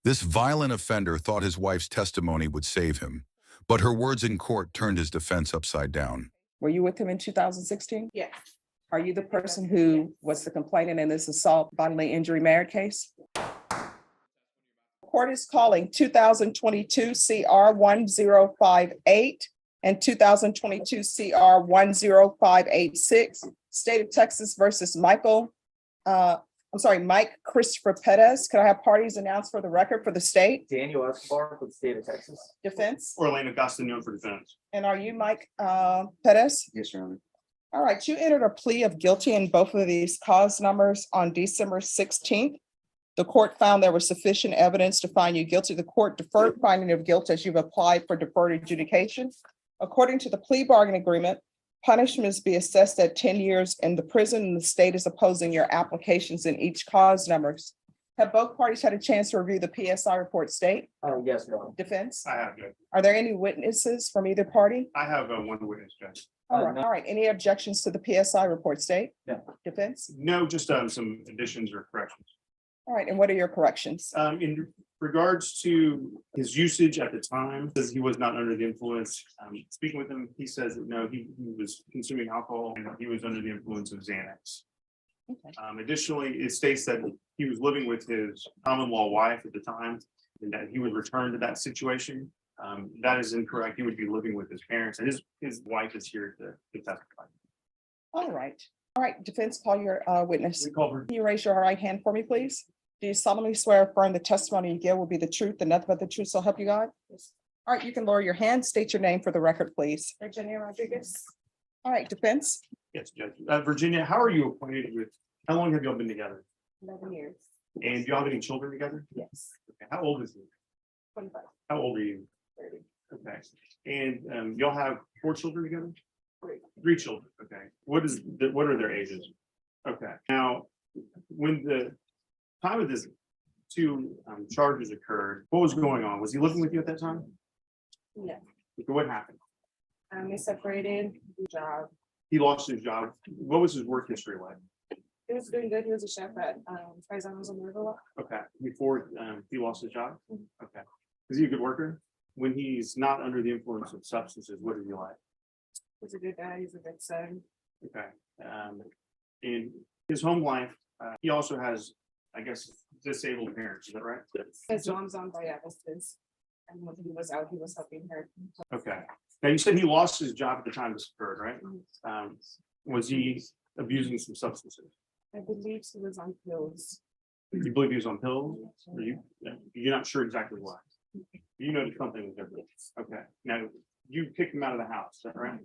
This violent offender thought his wife's testimony would save him, but her words in court turned his defense upside down. Were you with him in 2016? Yes. Are you the person who was the complainant in this assault bodily injury merit case? Court is calling 2022 CR 1058 and 2022 CR 10586, State of Texas versus Mike Christopher Perez. Could I have parties announced for the record for the state? Daniel Escobar for the state of Texas. Defense? Orlando Castañón for defense. And are you Mike Perez? Yes, Your Honor. All right, you entered a plea of guilty in both of these cause numbers on December 16th. The court found there was sufficient evidence to find you guilty. The court deferred finding of guilt as you've applied for deferred adjudication. According to the plea bargain agreement, punishments be assessed at 10 years in the prison, and the state is opposing your applications in each cause numbers. Have both parties had a chance to review the PSI report, state? Yes, Your Honor. Defense? I have, Judge. Are there any witnesses from either party? I have one witness, Judge. No. All right. Any objections to the PSI report, state? No. Defense? No, just some additions or corrections. All right, and what are your corrections? In regards to his usage at the time, says he was not under the influence. Speaking with him, he says that no, he was consuming alcohol and he was under the influence of Xanax. Okay. Additionally, it states that he was living with his common law wife at the time and that he would return to that situation. That is incorrect. He would be living with his parents, and his wife is here to testify. All right, defense, call your witness. We call her. Can you raise your right hand for me, please? Do you solemnly swear or affirm the testimony you give will be the truth and nothing but the truth, so help you God? All right, you can lower your hand, state your name for the record, please. Virginia Rodriguez. All right, defense. Yes, Judge. Virginia, how are you acquainted with, how long have y'all been together? 11 years. And do y'all have any children together? Yes. Okay. How old is he? 25. How old are you? 30. Okay. And y'all have 4 children together? 3. 3 children. Okay. What are their ages? Okay. Now, when the time of this 2 charges occurred, what was going on? Was he living with you at that time? No. Okay, what happened? We separated. Job. He lost his job. What was his work history like? He was doing good. He was a chef at Paisanos on the Riverwalk. Okay. Before he lost his job? Okay. Is he a good worker? When he's not under the influence of substances, what is he like? He's a good dad. He's a good son. Okay. In his home life, he also has, I guess, disabled parents. Is that right? His mom's on dialysis. And when he was out, he was helping her. Okay. Now you said he lost his job at the time this occurred, right? Was he abusing some substances? I believe he was on pills. You believe he was on pills? Or you're not sure exactly why? You know that something was different. Okay. Now you kicked him out of the house, is that right?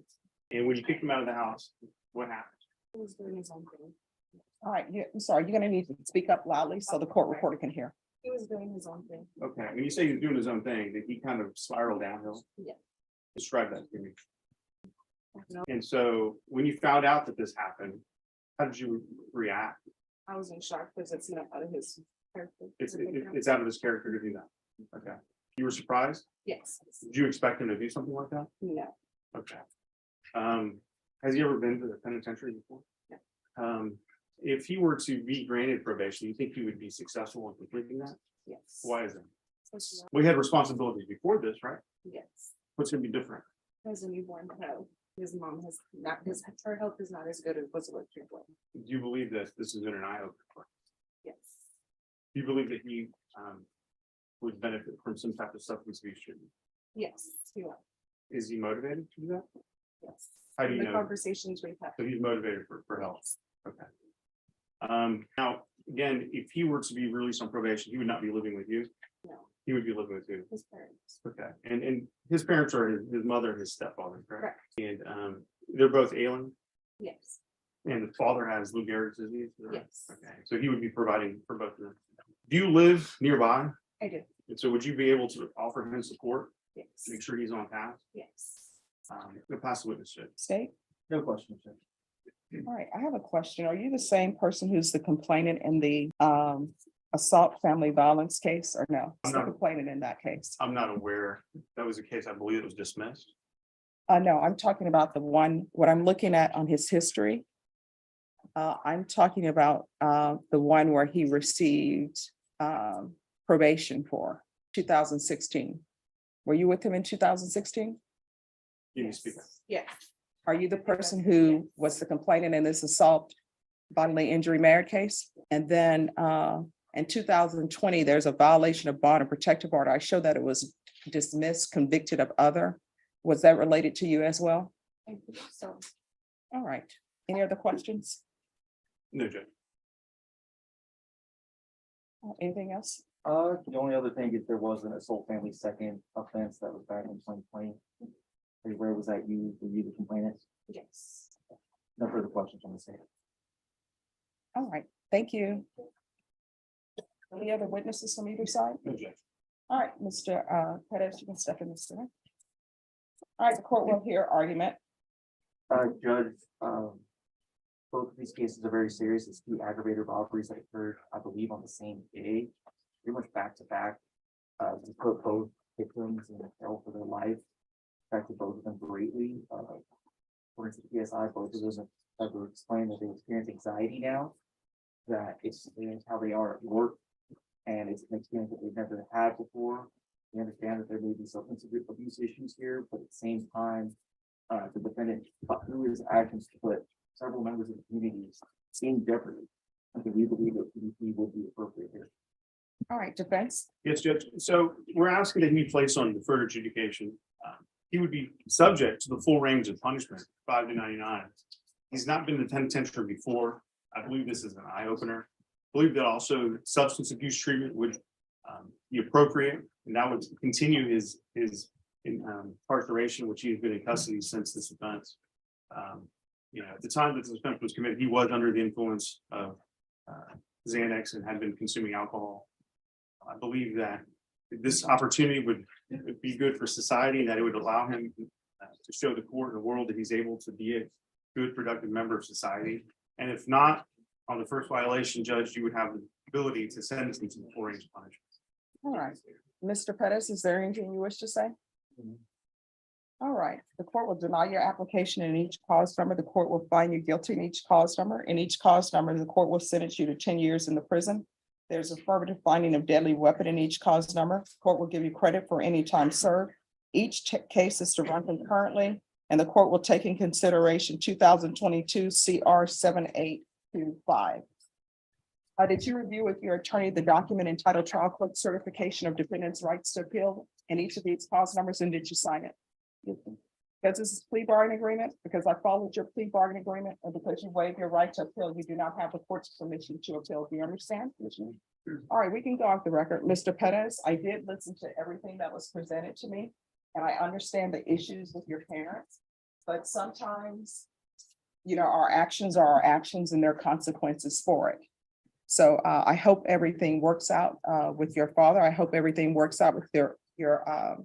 And when you kicked him out of the house, what happened? He was doing his own thing. All right, I'm sorry, you're gonna need to speak up loudly so the court reporter can hear. He was doing his own thing. Okay. When you say he's doing his own thing, did he kind of spiral downhill? Yeah. Describe that to me. No, And so when you found out that this happened, how did you react? I was in shock because it's not out of his character. It's out of his character to do that. Okay. You were surprised? Yes. Did you expect him to do something like that? No. Okay. Has he ever been to the penitentiary before? No. If he were to be granted probation, you think he would be successful in completing that? Yes. Why is that? Yes. We had responsibilities before this, right? Yes. What's gonna be different? As a newborn child, his mom has not, her health is not as good as what it before. Do you believe that this is an eye opener? Yes. Do you believe that he would benefit from some type of substance abuse treatment? Yes. He will. Is he motivated to do that? Yes. How do you The know? conversations we've had. So he's motivated for health. Okay. Now, again, if he were to be released on probation, he would not be living with you. No, He would be living with you. his parents. Okay. And his parents are his mother and his stepfather, correct? Correct. And they're both ailing, Yes. and the father has Lou Gehrig's disease. Is that right? Yes. Okay. So he would be providing for both of them. Do you live nearby? I do. And so would you be able to offer him support, Yes. make sure he's on path? Yes. You'll pass the witness check. State? No question, Judge. All right, I have a question. Are you the same person who's the complainant in the assault family violence case or no? It's the I'm not. complainant in that case. I'm not aware. That was a case, I believe it was dismissed. No, I'm talking about the one, what I'm looking at on his history. I'm talking about the one where he received probation for? 2016. Were you with him in 2016? You can speak. Yeah. Are you the person who was the complainant in this assault bodily injury merit case? And then in 2020, there's a violation of bond and protective order. I show that it was dismissed, convicted of other. Was that related to you as well? So, All right. Any other questions? No, Judge. Anything else? The only other thing is there was an assault family second offense that was back in 2020. Where was that you, were you the complainant? yes. No further questions on the stand. All right, thank you. Any other witnesses from either side? No, Judge. All right, Mr. Pettis, you can step in this time. All right, the court will hear argument. Judge, both of these cases are very serious. It's two aggravated robberies that occurred, I believe, on the same day, pretty much back to back. To put both victims in hell for their life, affected both of them greatly. According to the PSI, both of those have explained that they experience anxiety now, that it's how they are at work, and it's an experience that they've never had before. We understand that there may be substance abuse issues here, but at the same time, the defendant, through his actions, to put several members of the community in jeopardy. I think we believe that PDP would be appropriate here. All right, defense. Yes, Judge. So we're asking that he be placed on deferred adjudication. He would be subject to the full range of punishment, 5 to 99. He's not been in the penitentiary before. I believe this is an eye opener. I believe that also substance abuse treatment would be appropriate, and that would continue his incarceration, which he has been in custody since this offense. At the time that this offense was committed, he was under the influence of Xanax and had been consuming alcohol. I believe that this opportunity would be good for society, and that it would allow him to show the court and the world that he's able to be a good, productive member of society. And if not, on the first violation, Judge, you would have the ability to sentence him to the full range of punishment. All right, Mr. Pettis, is there anything you wish to say? All right, the court will deny your application in each cause number. The court will find you guilty in each cause number. In each cause number, the court will sentence you to 10 years in the prison. There's affirmative finding of deadly weapon in each cause number. The court will give you credit for any time served. Each case is to run concurrently, and the court will take in consideration 2022 CR 7825. Did you review with your attorney the document entitled Trial Court Certification of Defendant's Rights to Appeal in each of these cause numbers, and did you sign it? Because this is plea bargaining agreement, because I followed your plea bargaining agreement, and because you waive your right to appeal, you do not have the court's permission to appeal. Do you understand? All right, we can go off the record. Mr. Pettis, I did listen to everything that was presented to me, and I understand the issues with your parents, but sometimes, our actions are our actions and there are consequences for it. So I hope everything works out with your father. I hope everything works out with your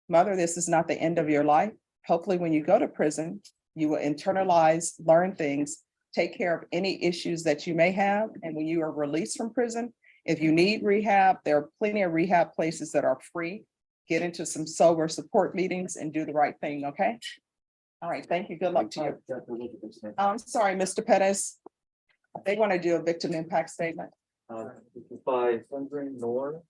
mother. This is not the end of your life. Hopefully, when you go to prison, you will internalize, learn things, take care of any issues that you may have. And when you are released from prison, if you need rehab, there are plenty of rehab places that are free. Get into some sober support meetings and do the right thing, okay? All right, thank you. Good luck to you. I'm sorry, Mr. Pettis. They want to do a victim impact statement. This is by Sundering Nor.